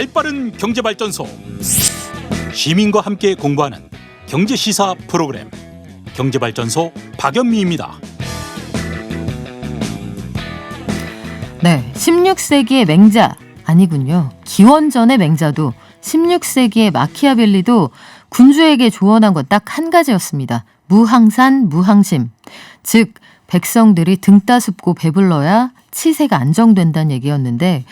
발빠른 경제발전소. 시민과 함께 공부하는 경제시사 프로그램 경제발전소 박연미입니다. 네, 16세기의 맹자 아니군요. 기원전의 맹자도 16세기의 마키아벨리도 군주에게 조언한 건 딱 한 가지였습니다. 무항산 무항심. 즉 백성들이 등 따숩고 배불러야 치세가 안정된다는 얘기였는데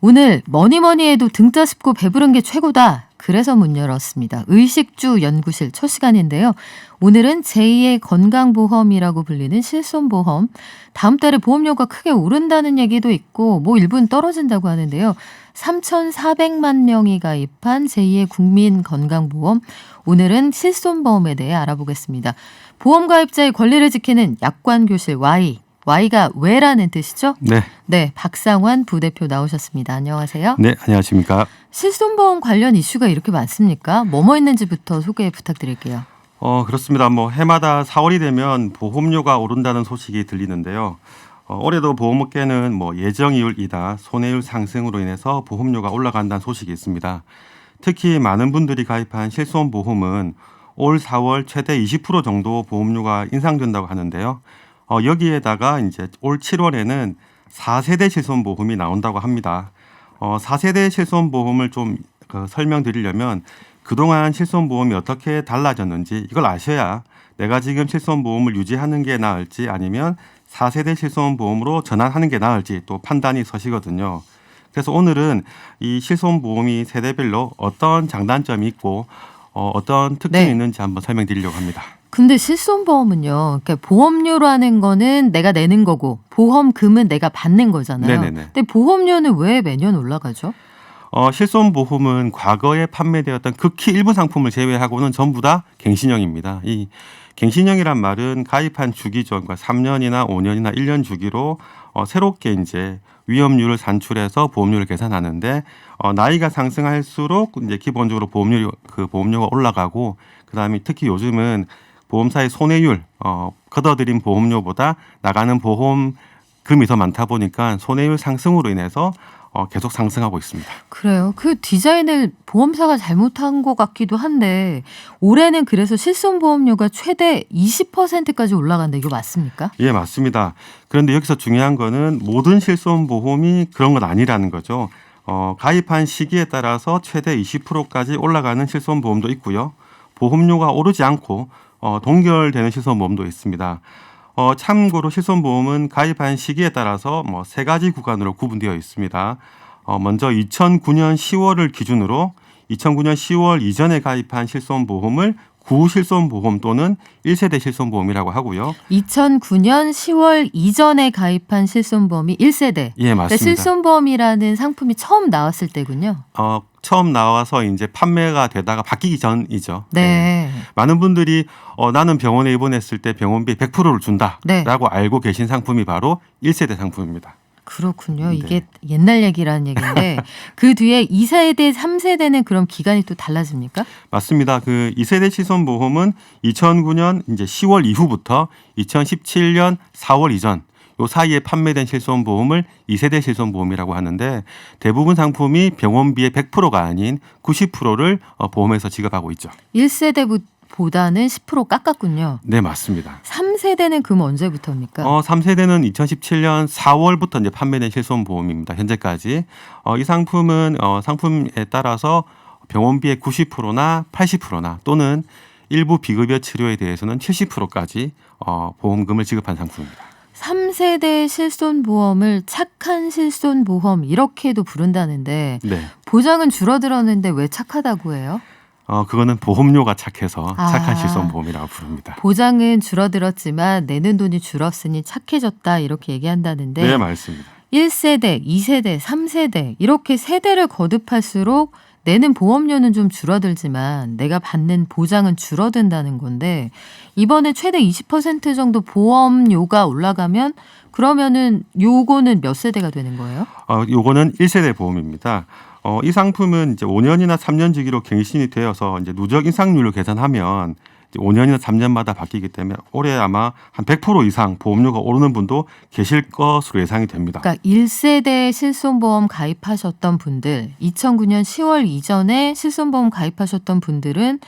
오늘 뭐니 해도 등 따숩고 배부른 게 최고다. 그래서 문 열었습니다. 의식주 연구실 첫 시간인데요. 오늘은 제2의 건강보험이라고 불리는 실손보험. 다음 달에 보험료가 크게 오른다는 얘기도 있고 일부는 떨어진다고 하는데요. 3,400만 명이 가입한 제2의 국민건강보험. 오늘은 실손보험에 대해 알아보겠습니다. 보험 가입자의 권리를 지키는 약관교실 Y. Y가 왜라는 뜻이죠? 네. 네, 박상환 부대표 나오셨습니다. 안녕하세요. 네, 안녕하십니까. 실손보험 관련 이슈가 이렇게 많습니까? 뭐뭐 있는지부터 소개 부탁드릴게요. 그렇습니다. 해마다 4월이 되면 보험료가 오른다는 소식이 들리는데요. 올해도 보험업계는 예정이율이다 손해율 상승으로 인해서 보험료가 올라간다는 소식이 있습니다. 특히 많은 분들이 가입한 실손보험은 올 4월 최대 20% 정도 보험료가 인상된다고 하는데요. 여기에다가 이제 올 7월에는 4세대 실손보험이 나온다고 합니다. 4세대 실손보험을 좀 설명드리려면 그동안 실손보험이 어떻게 달라졌는지 이걸 아셔야 내가 지금 실손보험을 유지하는 게 나을지 아니면 4세대 실손보험으로 전환하는 게 나을지 또 판단이 서시거든요. 그래서 오늘은 이 실손보험이 세대별로 어떤 장단점이 있고 어떤 특징이 있는지 한번 설명드리려고 합니다. 근데 실손보험은요. 그러니까 보험료라는 거는 내가 내는 거고 보험금은 내가 받는 거잖아요. 네네네. 근데 보험료는 왜 매년 올라가죠? 실손보험은 과거에 판매되었던 극히 일부 상품을 제외하고는 전부 다 갱신형입니다. 이 갱신형이란 말은 가입한 주기죠. 그러니까 3년이나 5년이나 1년 주기로 새롭게 이제 위험률을 산출해서 보험료를 계산하는데 나이가 상승할수록 이제 기본적으로 보험료가 올라가고 그다음에 특히 요즘은 보험사의 손해율, 걷어들인 보험료보다 나가는 보험금이 더 많다 보니까 손해율 상승으로 인해서 계속 상승하고 있습니다. 그래요. 그 디자인을 보험사가 잘못한 것 같기도 한데 올해는 그래서 실손보험료가 최대 20%까지 올라간다. 이거 맞습니까? 예, 맞습니다. 그런데 여기서 중요한 거는 모든 실손보험이 그런 건 아니라는 거죠. 가입한 시기에 따라서 최대 20%까지 올라가는 실손보험도 있고요. 보험료가 오르지 않고 동결되는 실손보험도 있습니다. 참고로 실손보험은 가입한 시기에 따라서 세 가지 구간으로 구분되어 있습니다. 먼저 2009년 10월을 기준으로 2009년 10월 이전에 가입한 실손보험을 구실손보험 또는 1세대 실손보험이라고 하고요. 2009년 10월 이전에 가입한 실손보험이 1세대. 예, 맞습니다. 그러니까 실손보험이라는 상품이 처음 나왔을 때군요. 처음 나와서 이제 판매가 되다가 바뀌기 전이죠. 네. 많은 분들이 나는 병원에 입원했을 때 병원비 100%를 준다라고 알고 계신 상품이 바로 1세대 상품입니다. 그렇군요. 이게 옛날 얘기라는 얘기인데 그 뒤에 2세대, 3세대는 그럼 기간이 또 달라집니까? 맞습니다. 그 2세대 실손보험은 2009년 이제 10월 이후부터 2017년 4월 이전 요 사이에 판매된 실손보험을 2세대 실손보험이라고 하는데 대부분 상품이 병원비의 100%가 아닌 90%를 보험에서 지급하고 있죠. 1세대보다는 10% 깎았군요. 네, 맞습니다. 3세대는 그럼 언제부터입니까? 3세대는 2017년 4월부터 이제 판매된 실손보험입니다. 현재까지. 이 상품은 상품에 따라서 병원비의 90%나 80%나 또는 일부 비급여 치료에 대해서는 70%까지 보험금을 지급한 상품입니다. 3세대 실손보험을 착한 실손보험 이렇게도 부른다는데 네. 보장은 줄어들었는데 왜 착하다고 해요? 그거는 보험료가 착해서 착한 실손보험이라고 부릅니다. 보장은 줄어들었지만 내는 돈이 줄었으니 착해졌다 이렇게 얘기한다는데 네, 맞습니다. 1세대, 2세대, 3세대 이렇게 세대를 거듭할수록 내는 보험료는 좀 줄어들지만 내가 받는 보장은 줄어든다는 건데 이번에 최대 20% 정도 보험료가 올라가면 그러면은 요거는 몇 세대가 되는 거예요? 요거는 1세대 보험입니다. 이 상품은 이제 5년이나 3년 주기로 갱신이 되어서 이제 누적 인상률을 계산하면 5년이나 3년마다 바뀌기 때문에 올해 아마 한 100% 이상 보험료가 오르는 분도 계실 것으로 예상이 됩니다. 그러니까 1세대 실손보험 가입하셨던 분들, 2009년 10월 이전에 실손보험 가입하셨던 분들은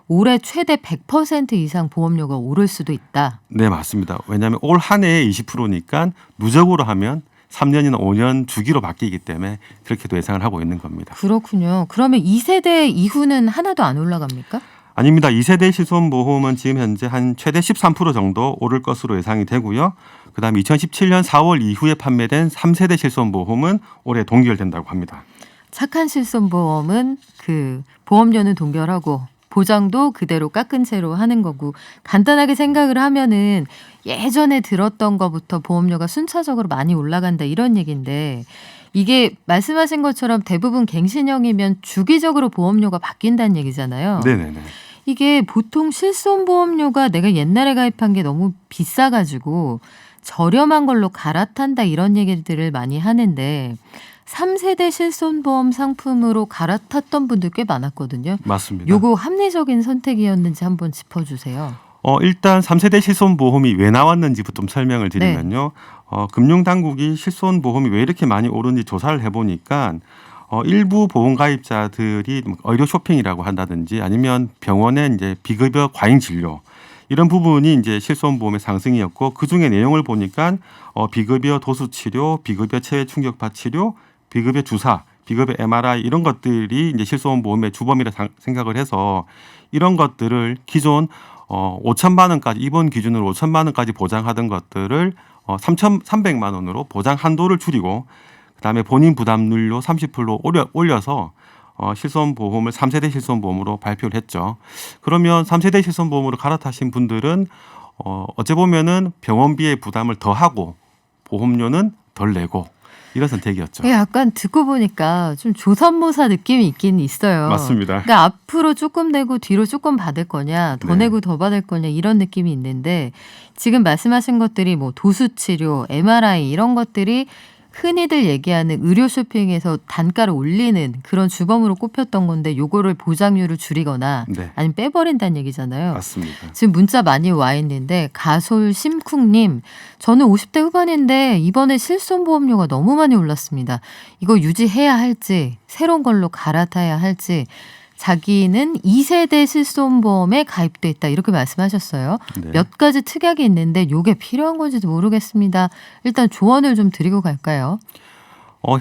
올해 최대 100% 이상 보험료가 오를 수도 있다. 네, 맞습니다. 왜냐하면 올 한 해에 20%니까 누적으로 하면 3년이나 5년 주기로 바뀌기 때문에 그렇게도 예상을 하고 있는 겁니다. 그렇군요. 그러면 2세대 이후는 하나도 안 올라갑니까? 아닙니다. 2세대 실손보험은 지금 현재 한 최대 13% 정도 오를 것으로 예상이 되고요. 그다음에 2017년 4월 이후에 판매된 3세대 실손보험은 올해 동결된다고 합니다. 착한 실손보험은 그 보험료는 동결하고 보장도 그대로 깎은 채로 하는 거고, 간단하게 생각을 하면은 예전에 들었던 것부터 보험료가 순차적으로 많이 올라간다 이런 얘기인데, 이게 말씀하신 것처럼 대부분 갱신형이면 주기적으로 보험료가 바뀐다는 얘기잖아요. 네네네. 이게 보통 실손보험료가 내가 옛날에 가입한 게 너무 비싸가지고 저렴한 걸로 갈아탄다 이런 얘기들을 많이 하는데, 3세대 실손보험 상품으로 갈아탔던 분들 꽤 많았거든요. 맞습니다. 요거 합리적인 선택이었는지 한번 짚어주세요. 일단 3세대 실손보험이 왜 나왔는지부터 좀 설명을 드리면요. 금융당국이 실손보험이 왜 이렇게 많이 오르는지 조사를 해보니까 일부 보험가입자들이 의료 쇼핑이라고 한다든지 아니면 병원에 이제 비급여 과잉 진료 이런 부분이 이제 실손보험의 상승이었고, 그 중에 내용을 보니까 비급여 도수치료, 비급여 체외 충격파 치료, 비급여 주사, 비급여 MRI 이런 것들이 이제 실손보험의 주범이라 생각을 해서 이런 것들을 기존 5천만 원까지, 이번 기준으로 5천만 원까지 보장하던 것들을 3,300만 원으로 보장 한도를 줄이고, 그다음에 본인 부담률로 30% 올려서 실손보험을 3세대 실손보험으로 발표를 했죠. 그러면 3세대 실손보험으로 갈아타신 분들은 어찌 보면은 병원비의 부담을 더 하고 보험료는 덜 내고 이런 선택이었죠. 약간 듣고 보니까 좀 조선모사 느낌이 있긴 있어요. 맞습니다. 그러니까 앞으로 조금 내고 뒤로 조금 받을 거냐, 더 네. 내고 더 받을 거냐 이런 느낌이 있는데, 지금 말씀하신 것들이 뭐 도수치료, MRI 이런 것들이 흔히들 얘기하는 의료 쇼핑에서 단가를 올리는 그런 주범으로 꼽혔던 건데, 요거를 보장률을 줄이거나 네. 아니면 빼버린다는 얘기잖아요. 맞습니다. 지금 문자 많이 와 있는데, 가솔 심쿵님, 저는 50대 후반인데 이번에 실손보험료가 너무 많이 올랐습니다. 이거 유지해야 할지 새로운 걸로 갈아타야 할지, 자기는 2세대 실손보험에 가입돼 있다 이렇게 말씀하셨어요. 네. 몇 가지 특약이 있는데 요게 필요한 건지도 모르겠습니다. 일단 조언을 좀 드리고 갈까요?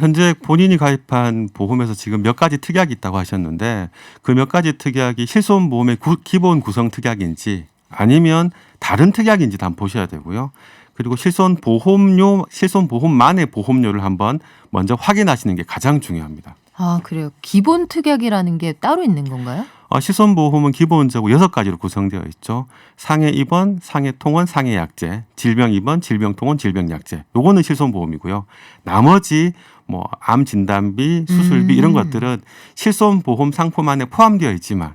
현재 본인이 가입한 보험에서 지금 몇 가지 특약이 있다고 하셨는데, 그 몇 가지 특약이 실손보험의 기본 구성 특약인지 아니면 다른 특약인지도 한번 보셔야 되고요. 그리고 실손보험만의 보험료를 한번 먼저 확인하시는 게 가장 중요합니다. 아, 그래요. 기본 특약이라는 게 따로 있는 건가요? 실손보험은 기본적으로 6가지로 구성되어 있죠. 상해 입원, 상해 통원, 상해 약제, 질병 입원, 질병 통원, 질병 약제. 요거는 실손보험이고요. 나머지 뭐 암 진단비, 수술비 이런 것들은 실손보험 상품 안에 포함되어 있지만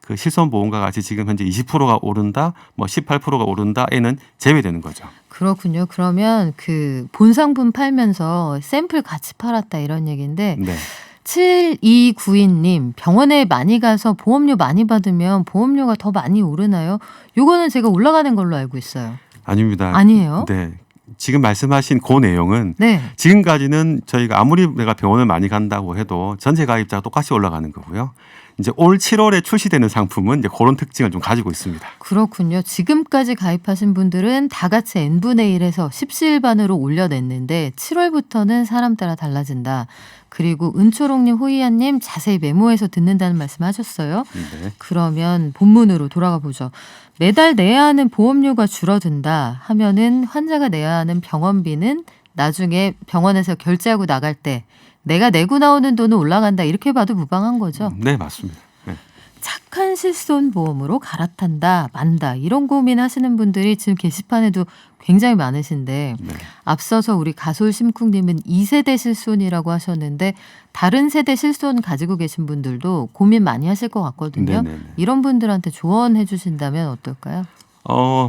그 실손보험과 같이 지금 현재 20%가 오른다, 뭐 18%가 오른다에는 제외되는 거죠. 그렇군요. 그러면 그 본상품 팔면서 샘플 같이 팔았다 이런 얘기인데, 네. 7292님, 병원에 많이 가서 보험료 많이 받으면 보험료가 더 많이 오르나요? 요거는 제가 올라가는 걸로 알고 있어요. 아닙니다. 아니에요? 네. 지금 말씀하신 그 내용은 네. 지금까지는 저희가 아무리 내가 병원을 많이 간다고 해도 전체 가입자가 똑같이 올라가는 거고요. 이제 올 7월에 출시되는 상품은 이제 그런 특징을 좀 가지고 있습니다. 그렇군요. 지금까지 가입하신 분들은 다 같이 n분의 1에서 십시일반으로 올려냈는데 7월부터는 사람 따라 달라진다. 그리고 은초롱님, 호이안님 자세히 메모해서 듣는다는 말씀하셨어요. 네. 그러면 본문으로 돌아가 보죠. 매달 내야 하는 보험료가 줄어든다 하면은 환자가 내야 하는 병원비는 나중에 병원에서 결제하고 나갈 때 내가 내고 나오는 돈은 올라간다 이렇게 봐도 무방한 거죠. 네, 맞습니다. 네. 착한 실손보험으로 갈아탄다 만다 이런 고민하시는 분들이 지금 게시판에도 굉장히 많으신데, 네. 앞서서 우리 가솔 심쿵님은 2세대 실손이라고 하셨는데 다른 세대 실손 가지고 계신 분들도 고민 많이 하실 것 같거든요. 네네네. 이런 분들한테 조언해 주신다면 어떨까요?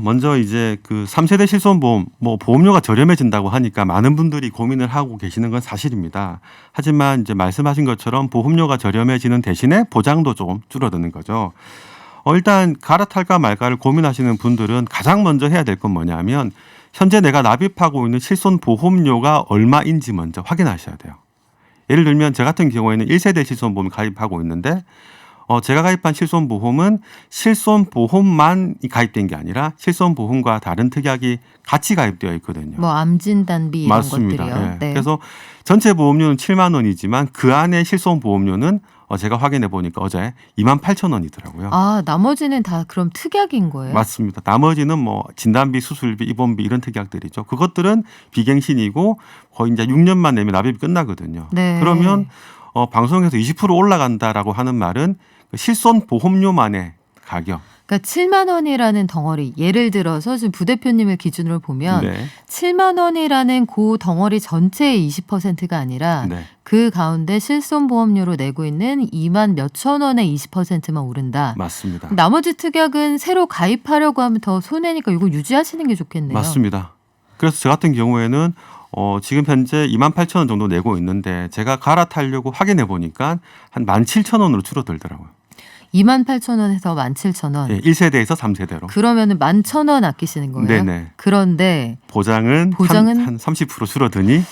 먼저 이제 그 3세대 실손보험, 뭐 보험료가 저렴해진다고 하니까 많은 분들이 고민을 하고 계시는 건 사실입니다. 하지만 이제 말씀하신 것처럼 보험료가 저렴해지는 대신에 보장도 좀 줄어드는 거죠. 일단 갈아탈까 말까를 고민하시는 분들은 가장 먼저 해야 될 건 뭐냐면 현재 내가 납입하고 있는 실손보험료가 얼마인지 먼저 확인하셔야 돼요. 예를 들면 저 같은 경우에는 1세대 실손보험을 가입하고 있는데 제가 가입한 실손보험은 실손보험만 가입된 게 아니라 실손보험과 다른 특약이 같이 가입되어 있거든요. 뭐 암진단비 이런 맞습니다. 것들이요. 예. 네. 그래서 전체 보험료는 7만 원이지만 그 안에 실손보험료는 제가 확인해 보니까 어제 28,000원이더라고요. 아, 나머지는 다 그럼 특약인 거예요? 맞습니다. 나머지는 뭐 진단비, 수술비, 입원비 이런 특약들이죠. 그것들은 비갱신이고 거의 이제 6년만 내면 납입이 끝나거든요. 네. 그러면 방송에서 20% 올라간다라고 하는 말은 실손보험료만의 가격. 그러니까 7만 원이라는 덩어리, 예를 들어서 지금 부대표님을 기준으로 보면 네. 7만 원이라는 그 덩어리 전체의 20%가 아니라 네. 그 가운데 실손보험료로 내고 있는 2만 몇천 원의 20%만 오른다. 맞습니다. 나머지 특약은 새로 가입하려고 하면 더 손해니까 이거 유지하시는 게 좋겠네요. 맞습니다. 그래서 저 같은 경우에는 지금 현재 28,000원 정도 내고 있는데 제가 갈아타려고 확인해 보니까 한 17,000원으로 줄어들더라고요. 28,000원에서 17,000원. 예, 1세대에서 3세대로. 그러면은 11,000원 아끼시는 거예요? 네네. 그런데 보장은 한 30% 줄어드니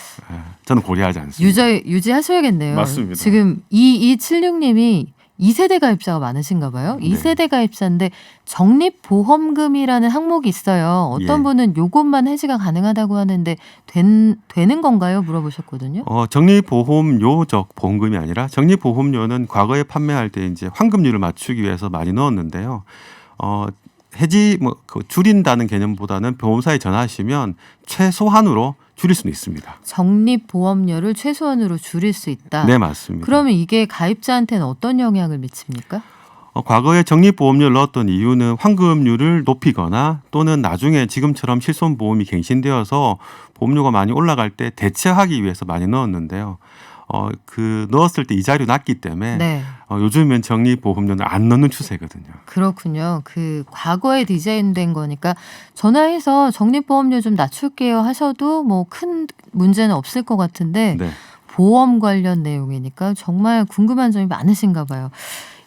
저는 고려하지 않습니다. 유지하셔야겠네요. 맞습니다. 지금 2276님이 2세대 가입자가 많으신가 봐요. 네. 2세대 가입자인데 적립보험금이라는 항목이 있어요. 어떤 예. 분은 요것만 해지가 가능하다고 하는데 되는 건가요? 물어보셨거든요. 적립보험료적 보험금이 아니라 적립보험료는 과거에 판매할 때 이제 환급률을 맞추기 위해서 많이 넣었는데요. 해지 줄인다는 개념보다는 보험사에 전화하시면 최소한으로 줄일 수는 있습니다. 적립보험료를 최소한으로 줄일 수 있다. 네, 맞습니다. 그러면 이게 가입자한테는 어떤 영향을 미칩니까? 과거에 적립보험료를 넣었던 이유는 환급률을 높이거나 또는 나중에 지금처럼 실손보험이 갱신되어서 보험료가 많이 올라갈 때 대체하기 위해서 많이 넣었는데요. 넣었을 때 이자율이 낮기 때문에 네. 요즘엔 적립보험료는 안 넣는 추세거든요. 그렇군요. 그 과거에 디자인된 거니까 전화해서 적립보험료 좀 낮출게요 하셔도 뭐 큰 문제는 없을 것 같은데 네. 보험 관련 내용이니까 정말 궁금한 점이 많으신가 봐요.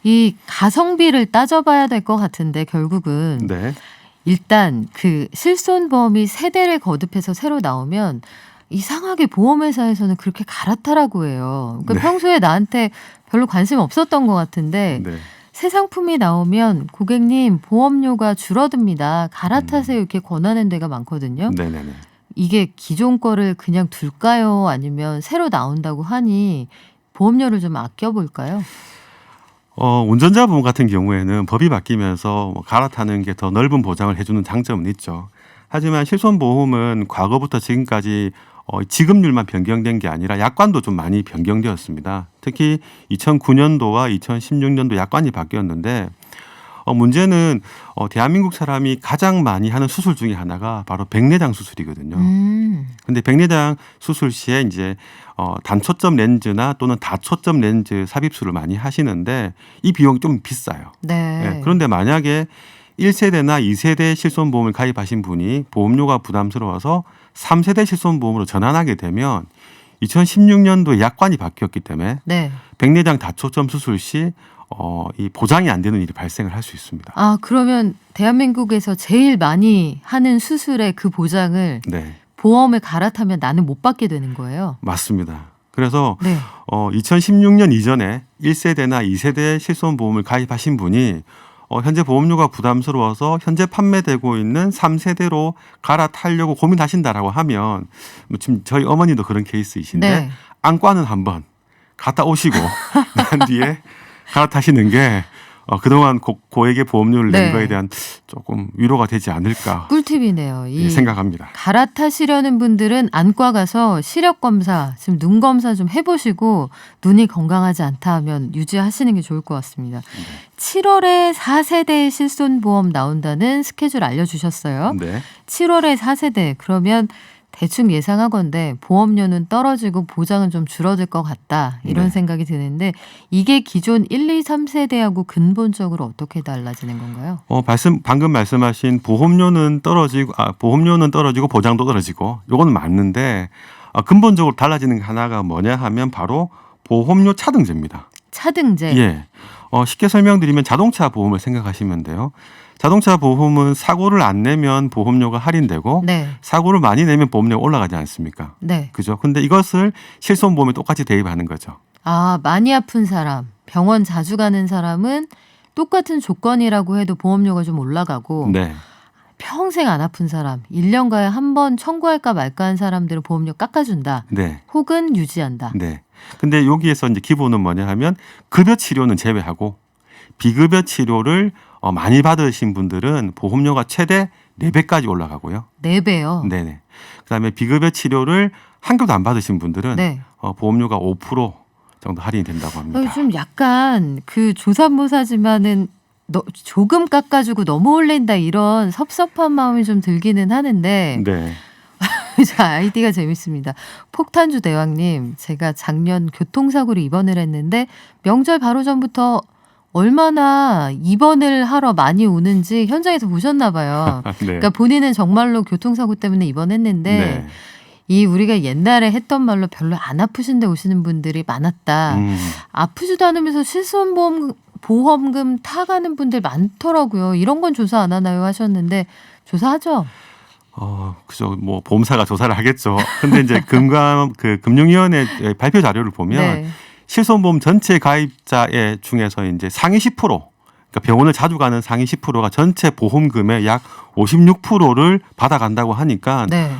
이 가성비를 따져봐야 될 것 같은데 결국은 네. 일단 그 실손보험이 세대를 거듭해서 새로 나오면 이상하게 보험회사에서는 그렇게 갈아타라고 해요. 그러니까 네. 평소에 나한테 별로 관심 없었던 것 같은데 네. 새 상품이 나오면 고객님 보험료가 줄어듭니다. 갈아타세요 이렇게 권하는 데가 많거든요. 네네네. 이게 기존 거를 그냥 둘까요? 아니면 새로 나온다고 하니 보험료를 좀 아껴볼까요? 운전자 보험 같은 경우에는 법이 바뀌면서 갈아타는 게 더 넓은 보장을 해주는 장점은 있죠. 하지만 실손보험은 과거부터 지금까지 지급률만 변경된 게 아니라 약관도 좀 많이 변경되었습니다. 특히 2009년도와 2016년도 약관이 바뀌었는데 문제는 대한민국 사람이 가장 많이 하는 수술 중에 하나가 바로 백내장 수술이거든요. 근데 백내장 수술 시에 이제 단초점 렌즈나 또는 다초점 렌즈 삽입술을 많이 하시는데 이 비용이 좀 비싸요. 네. 네, 그런데 만약에 1세대나 2세대 실손보험을 가입하신 분이 보험료가 부담스러워서 3세대 실손보험으로 전환하게 되면 2016년도에 약관이 바뀌었기 때문에 네. 백내장 다초점 수술 시 이 보장이 안 되는 일이 발생을 할 수 있습니다. 아, 그러면 대한민국에서 제일 많이 하는 수술의 그 보장을 네, 보험을 갈아타면 나는 못 받게 되는 거예요. 맞습니다. 그래서 네. 2016년 이전에 1세대나 2세대 실손보험을 가입하신 분이 현재 보험료가 부담스러워서 현재 판매되고 있는 3세대로 갈아타려고 고민하신다라고 하면 지금 저희 어머니도 그런 케이스이신데 네. 안과는 한번 갔다 오시고 난 뒤에 갈아타시는 게 그동안 고액의 보험료를 낸 네. 거에 대한 조금 위로가 되지 않을까 꿀팁이네요. 생각합니다. 갈아타시려는 분들은 안과 가서 시력 검사, 지금 눈 검사 좀 해보시고 눈이 건강하지 않다 하면 유지하시는 게 좋을 것 같습니다. 7월에 4세대 실손보험 나온다는 스케줄 알려주셨어요. 네. 7월에 4세대 그러면 대충 예상하건대 보험료는 떨어지고 보장은 좀 줄어들 것 같다 이런 네. 생각이 드는데 이게 기존 1, 2, 3세대하고 근본적으로 어떻게 달라지는 건가요? 방금 말씀하신 보험료는 떨어지고 보장도 떨어지고 요거는 맞는데 근본적으로 달라지는 게 하나가 뭐냐 하면 바로 보험료 차등제입니다. 차등제. 예. 쉽게 설명드리면 자동차 보험을 생각하시면 돼요. 자동차 보험은 사고를 안 내면 보험료가 할인되고 네. 사고를 많이 내면 보험료가 올라가지 않습니까? 네. 그죠? 근데 이것을 실손보험에 똑같이 대입하는 거죠. 아, 많이 아픈 사람, 병원 자주 가는 사람은 똑같은 조건이라고 해도 보험료가 좀 올라가고 네. 평생 안 아픈 사람, 1년가에 한 번 청구할까 말까 한 사람들은 보험료 깎아준다. 네. 혹은 유지한다. 네. 근데 여기에서 이제 기본은 뭐냐 하면 급여 치료는 제외하고 비급여 치료를 많이 받으신 분들은 보험료가 최대 4배까지 올라가고요. 4배요. 네네. 그다음에 비급여 치료를 한 개도 안 받으신 분들은 네. 보험료가 5% 정도 할인이 된다고 합니다. 좀 약간 그 조삼모사지만은 조금 깎아주고 너무 올린다 이런 섭섭한 마음이 좀 들기는 하는데 네. 자, 아이디가 재밌습니다. 폭탄주 대왕님, 제가 작년 교통사고로 입원을 했는데 명절 바로 전부터 얼마나 입원을 하러 많이 오는지 현장에서 보셨나 봐요. 네. 그러니까 본인은 정말로 교통사고 때문에 입원했는데 네. 이 우리가 옛날에 했던 말로 별로 안 아프신데 오시는 분들이 많았다. 아프지도 않으면서 보험금 타가는 분들 많더라고요. 이런 건 조사 안 하나요 하셨는데 조사하죠. 그죠. 뭐 보험사가 조사를 하겠죠. 근데 이제 금융위원회 발표 자료를 보면 네. 실손보험 전체 가입자의 중에서 이제 상위 10%, 그러니까 병원을 자주 가는 상위 10%가 전체 보험금의 약 56%를 받아간다고 하니까 네.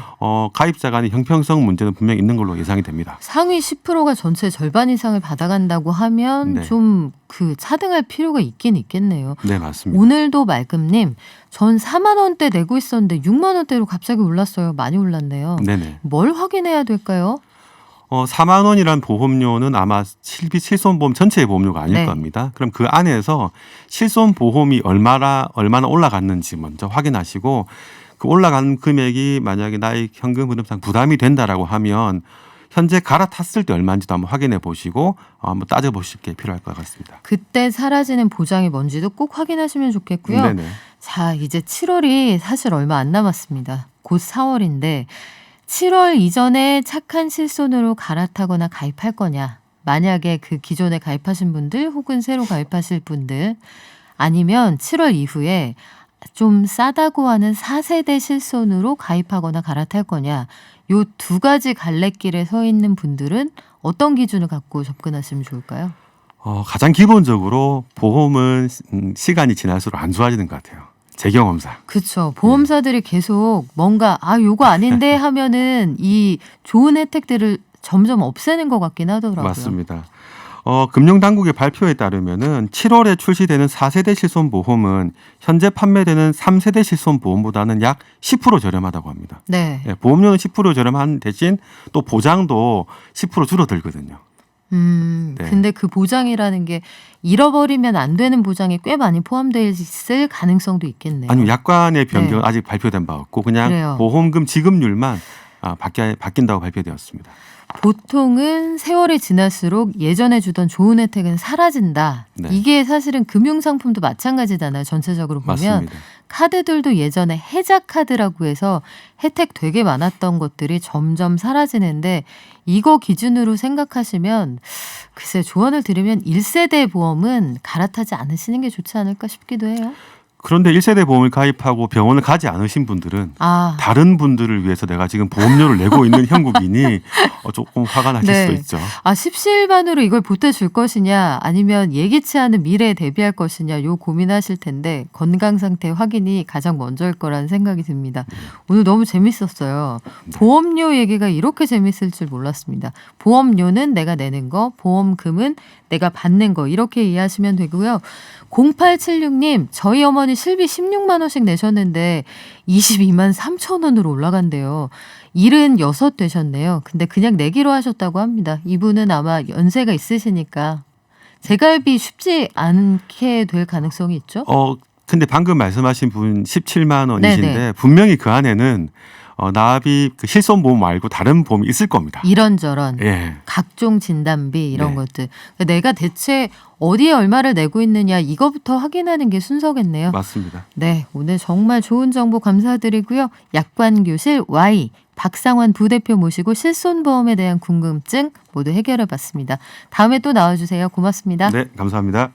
가입자 간의 형평성 문제는 분명히 있는 걸로 예상이 됩니다. 상위 10%가 전체 절반 이상을 받아간다고 하면 네. 좀 차등할 필요가 있긴 있겠네요. 네, 맞습니다. 오늘도 말금님, 전 4만 원대 내고 있었는데 6만 원대로 갑자기 올랐어요. 많이 올랐네요. 네네. 뭘 확인해야 될까요? 4만 원이란 보험료는 아마 실손보험 전체의 보험료가 아닐 네. 겁니다. 그럼 그 안에서 실손보험이 얼마나 올라갔는지 먼저 확인하시고 그 올라간 금액이 만약에 나의 현금 흐름상 부담이 된다라고 하면 현재 갈아탔을 때 얼마인지도 한번 확인해 보시고 한번 따져보실 게 필요할 것 같습니다. 그때 사라지는 보장이 뭔지도 꼭 확인하시면 좋겠고요. 네네. 자, 이제 7월이 사실 얼마 안 남았습니다. 곧 4월인데 7월 이전에 착한 실손으로 갈아타거나 가입할 거냐. 만약에 그 기존에 가입하신 분들 혹은 새로 가입하실 분들 아니면 7월 이후에 좀 싸다고 하는 4세대 실손으로 가입하거나 갈아탈 거냐. 요 두 가지 갈래길에 서 있는 분들은 어떤 기준을 갖고 접근하시면 좋을까요? 가장 기본적으로 보험은 시간이 지날수록 안 좋아지는 것 같아요. 제 경험상. 그렇죠. 보험사들이 계속 뭔가 요거 아닌데 하면은 이 좋은 혜택들을 점점 없애는 것 같긴 하더라고요. 맞습니다. 금융당국의 발표에 따르면은 7월에 출시되는 4세대 실손보험은 현재 판매되는 3세대 실손보험보다는 약 10% 저렴하다고 합니다. 네. 예, 보험료는 10% 저렴한 대신 또 보장도 10% 줄어들거든요. 네. 근데 그 보장이라는 게 잃어버리면 안 되는 보장이 꽤 많이 포함되어 있을 가능성도 있겠네요. 아니면 약관의 변경은 네. 아직 발표된 바 없고 그냥 그래요. 보험금 지급률만 바뀐다고 발표되었습니다. 보통은 세월이 지날수록 예전에 주던 좋은 혜택은 사라진다. 네. 이게 사실은 금융상품도 마찬가지잖아요. 전체적으로 보면. 맞습니다. 카드들도 예전에 혜자 카드라고 해서 혜택 되게 많았던 것들이 점점 사라지는데 이거 기준으로 생각하시면 글쎄 조언을 드리면 1세대 보험은 갈아타지 않으시는 게 좋지 않을까 싶기도 해요. 그런데 1세대 보험을 가입하고 병원을 가지 않으신 분들은 다른 분들을 위해서 내가 지금 보험료를 내고 있는 형국이니 조금 화가 나실 네. 수도 있죠. 십시일반으로 이걸 보태줄 것이냐 아니면 예기치 않은 미래에 대비할 것이냐 요 고민하실 텐데 건강 상태 확인이 가장 먼저일 거라는 생각이 듭니다. 오늘 너무 재밌었어요. 보험료 얘기가 이렇게 재밌을 줄 몰랐습니다. 보험료는 내가 내는 거, 보험금은 내가 받는 거 이렇게 이해하시면 되고요. 0876님 저희 어머니 실비 16만 원씩 내셨는데 22만 3천 원으로 올라간대요. 76 되셨네요. 근데 그냥 내기로 하셨다고 합니다. 이분은 아마 연세가 있으시니까 재가입이 쉽지 않게 될 가능성이 있죠. 근데 방금 말씀하신 분 17만 원이신데 네네. 분명히 그 안에는 납입 실손보험 말고 다른 보험이 있을 겁니다. 이런저런 예. 각종 진단비 이런 네. 것들. 내가 대체 어디에 얼마를 내고 있느냐 이거부터 확인하는 게 순서겠네요. 맞습니다. 네, 오늘 정말 좋은 정보 감사드리고요. 약관교실 Y 박상환 부대표 모시고 실손보험에 대한 궁금증 모두 해결해봤습니다. 다음에 또 나와주세요. 고맙습니다. 네, 감사합니다.